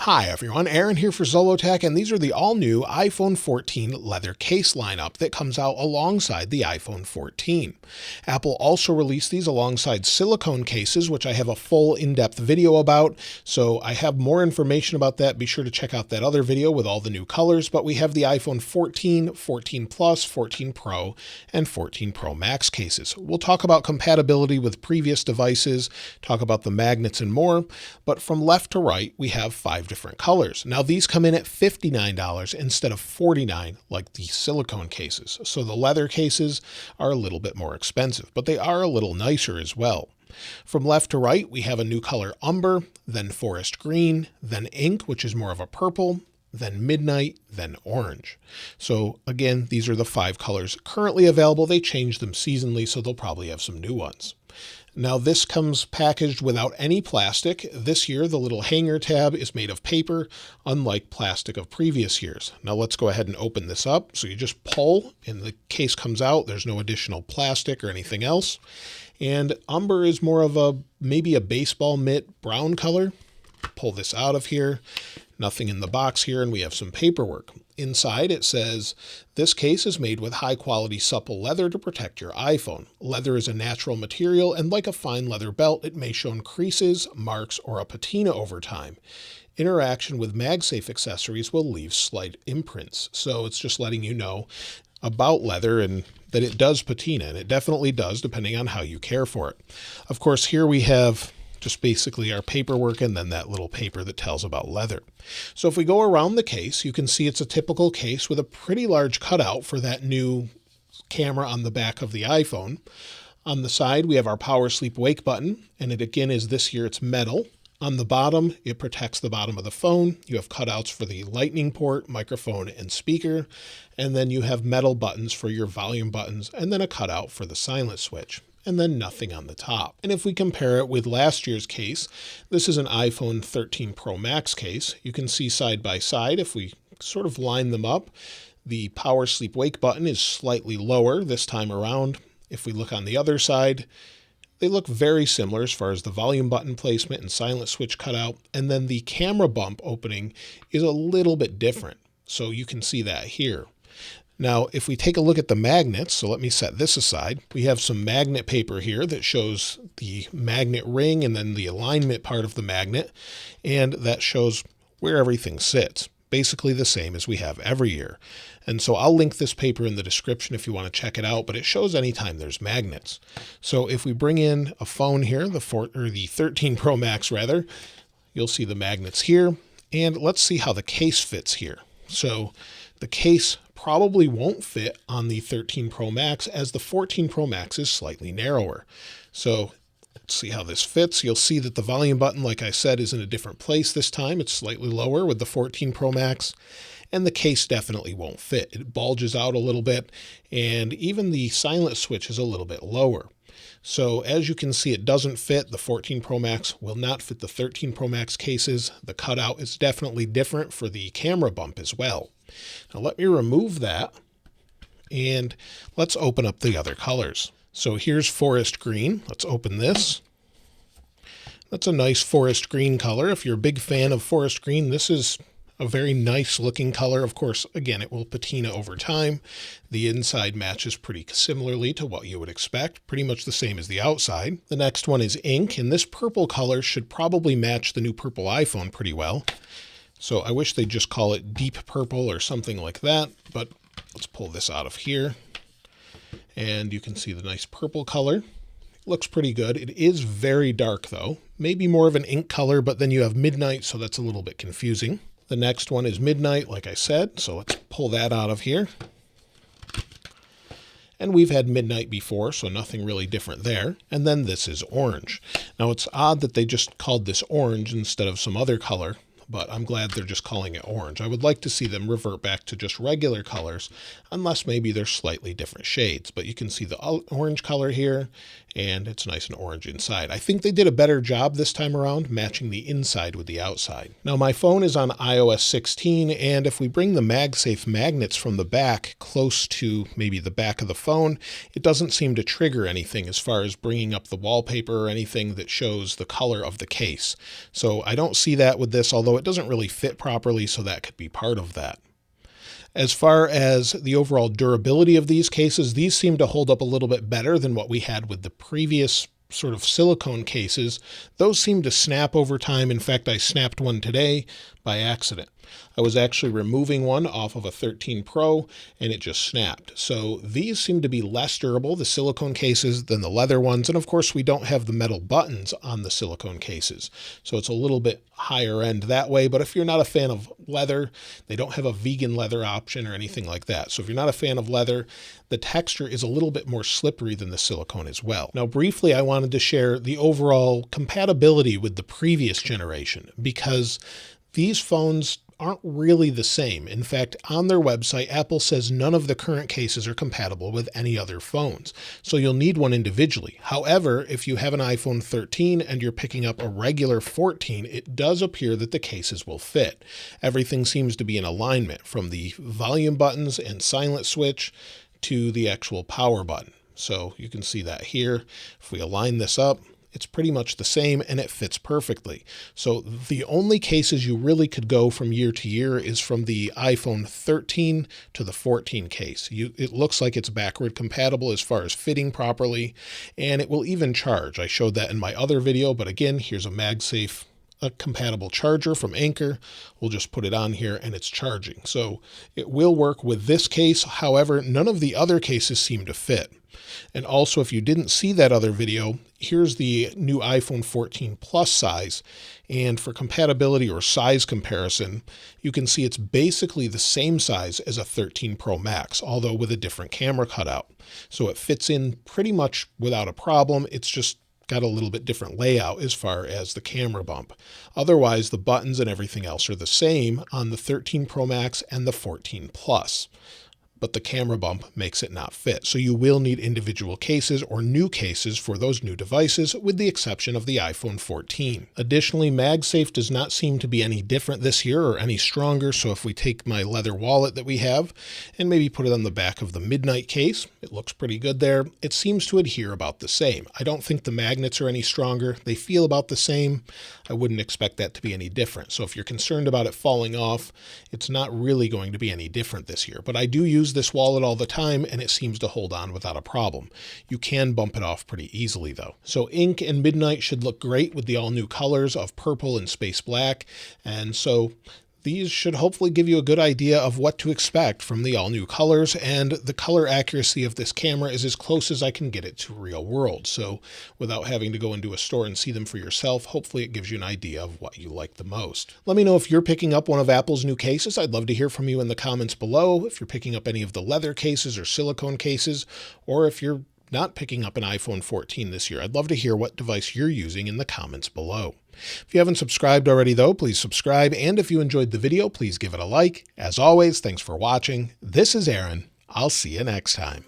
Hi everyone, Aaron here for Zollotech, and these are the all-new iPhone 14 leather case lineup that comes out alongside the iPhone 14. Apple also released these alongside silicone cases, which I have a full in-depth video about, so I have more information about that. Be sure to check out that other video with all the new colors, but we have the iPhone 14, 14 Plus, 14 Pro, and 14 Pro Max cases. We'll talk about compatibility with previous devices, talk about the magnets and more, but from left to right, we have 5 different colors. Now these come in at $59 instead of $49 like the silicone cases. So the leather cases are a little bit more expensive, but they are a little nicer as well. From left to right, we have a new color umber, then forest green, then ink, which is more of a purple, then midnight, then orange. So again, these are the 5 colors currently available. They change them seasonally, so they'll probably have some new ones. Now this comes packaged without any plastic. This year, the little hanger tab is made of paper, unlike plastic of previous years. Now let's go ahead and open this up. So you just pull and the case comes out. There's no additional plastic or anything else. And umber is more of maybe a baseball mitt brown color. Pull this out of here. Nothing in the box here, and we have some paperwork. Inside it says, this case is made with high-quality supple leather to protect your iPhone. Leather is a natural material, and like a fine leather belt, it may show creases, marks, or a patina over time. Interaction with MagSafe accessories will leave slight imprints. So it's just letting you know about leather and that it does patina, and it definitely does, depending on how you care for it. Of course, here we have just basically our paperwork and then that little paper that tells about leather. So if we go around the case, you can see it's a typical case with a pretty large cutout for that new camera on the back of the iPhone. On the side, we have our power sleep wake button, and it again is this year it's metal. On the bottom, it protects the bottom of the phone. You have cutouts for the lightning port, microphone, and speaker. And then you have metal buttons for your volume buttons, and then a cutout for the silent switch, and then nothing on the top. And if we compare it with last year's case, this is an iPhone 13 Pro Max case. You can see side by side, if we sort of line them up, the power sleep wake button is slightly lower this time around. If we look on the other side, they look very similar as far as the volume button placement and silent switch cutout. And then the camera bump opening is a little bit different. So you can see that here. Now, if we take a look at the magnets, so let me set this aside, we have some magnet paper here that shows the magnet ring and then the alignment part of the magnet, and that shows where everything sits. Basically the same as we have every year. And so I'll link this paper in the description if you want to check it out, but it shows anytime there's magnets. So if we bring in a phone here, the 13 Pro Max rather, you'll see the magnets here, and let's see how the case fits here. So the case probably won't fit on the 13 Pro Max as the 14 Pro Max is slightly narrower. So let's see how this fits. You'll see that the volume button, like I said, is in a different place this time. It's slightly lower with the 14 Pro Max, and the case definitely won't fit. It bulges out a little bit, and even the silent switch is a little bit lower. So as you can see, it doesn't fit. The 14 Pro Max will not fit the 13 Pro Max cases. The cutout is definitely different for the camera bump as well. Now let me remove that, and let's open up the other colors. So here's forest green. Let's open this. That's a nice forest green color. If you're a big fan of forest green, this is a very nice looking color. Of course, again, it will patina over time. The inside matches pretty similarly to what you would expect, pretty much the same as the outside. The next one is ink, and this purple color should probably match the new purple iPhone pretty well. So I wish they'd just call it deep purple or something like that, but let's pull this out of here. And you can see the nice purple color. Looks pretty good. It is very dark though, maybe more of an ink color, but then you have midnight, so that's a little bit confusing. The next one is midnight, like I said, so let's pull that out of here. And we've had midnight before, so nothing really different there. And then this is orange. Now it's odd that they just called this orange instead of some other color, but I'm glad they're just calling it orange. I would like to see them revert back to just regular colors, unless maybe they're slightly different shades. But you can see the orange color here, and it's nice and orange inside. I think they did a better job this time around matching the inside with the outside. Now my phone is on iOS 16, and if we bring the MagSafe magnets from the back close to maybe the back of the phone, it doesn't seem to trigger anything as far as bringing up the wallpaper or anything that shows the color of the case. So I don't see that with this, although it doesn't really fit properly, so that could be part of that. As far as the overall durability of these cases, these seem to hold up a little bit better than what we had with the previous sort of silicone cases. Those seem to snap over time. In fact, I snapped one today by accident. I was actually removing one off of a 13 Pro and it just snapped. So these seem to be less durable, the silicone cases, than the leather ones. And of course, we don't have the metal buttons on the silicone cases. So it's a little bit higher end that way. But if you're not a fan of leather, they don't have a vegan leather option or anything like that. So if you're not a fan of leather, the texture is a little bit more slippery than the silicone as well. Now, briefly, I wanted to share the overall compatibility with the previous generation, because these phones aren't really the same. In fact, on their website, Apple says none of the current cases are compatible with any other phones. So you'll need one individually. However, if you have an iPhone 13 and you're picking up a regular 14, it does appear that the cases will fit. Everything seems to be in alignment, from the volume buttons and silent switch to the actual power button. So you can see that here. If we align this up, it's pretty much the same and it fits perfectly. So the only cases you really could go from year to year is from the iPhone 13 to the 14 case. It looks like it's backward compatible as far as fitting properly, and it will even charge. I showed that in my other video, but again, here's a compatible charger from Anker. We'll just put it on here and it's charging. So it will work with this case. However, none of the other cases seem to fit. And also, if you didn't see that other video, here's the new iPhone 14 Plus size. And for compatibility or size comparison, you can see it's basically the same size as a 13 Pro Max, although with a different camera cutout. So it fits in pretty much without a problem. It's just got a little bit different layout as far as the camera bump. Otherwise, the buttons and everything else are the same on the 13 Pro Max and the 14 Plus. But the camera bump makes it not fit. So you will need individual cases or new cases for those new devices, with the exception of the iPhone 14. Additionally, MagSafe does not seem to be any different this year or any stronger. So if we take my leather wallet that we have and maybe put it on the back of the Midnight case, it looks pretty good there. It seems to adhere about the same. I don't think the magnets are any stronger. They feel about the same. I wouldn't expect that to be any different. So if you're concerned about it falling off, it's not really going to be any different this year. But I do use this wallet all the time and it seems to hold on without a problem. You can bump it off pretty easily though. So Ink and Midnight should look great with the all new colors of purple and space black. And so these should hopefully give you a good idea of what to expect from the all new colors, and the color accuracy of this camera is as close as I can get it to real world. So without having to go into a store and see them for yourself, hopefully it gives you an idea of what you like the most. Let me know if you're picking up one of Apple's new cases. I'd love to hear from you in the comments below. If you're picking up any of the leather cases or silicone cases, or if you're not picking up an iPhone 14 this year, I'd love to hear what device you're using in the comments below. If you haven't subscribed already though, please subscribe. And if you enjoyed the video, please give it a like. As always, thanks for watching. This is Aaron. I'll see you next time.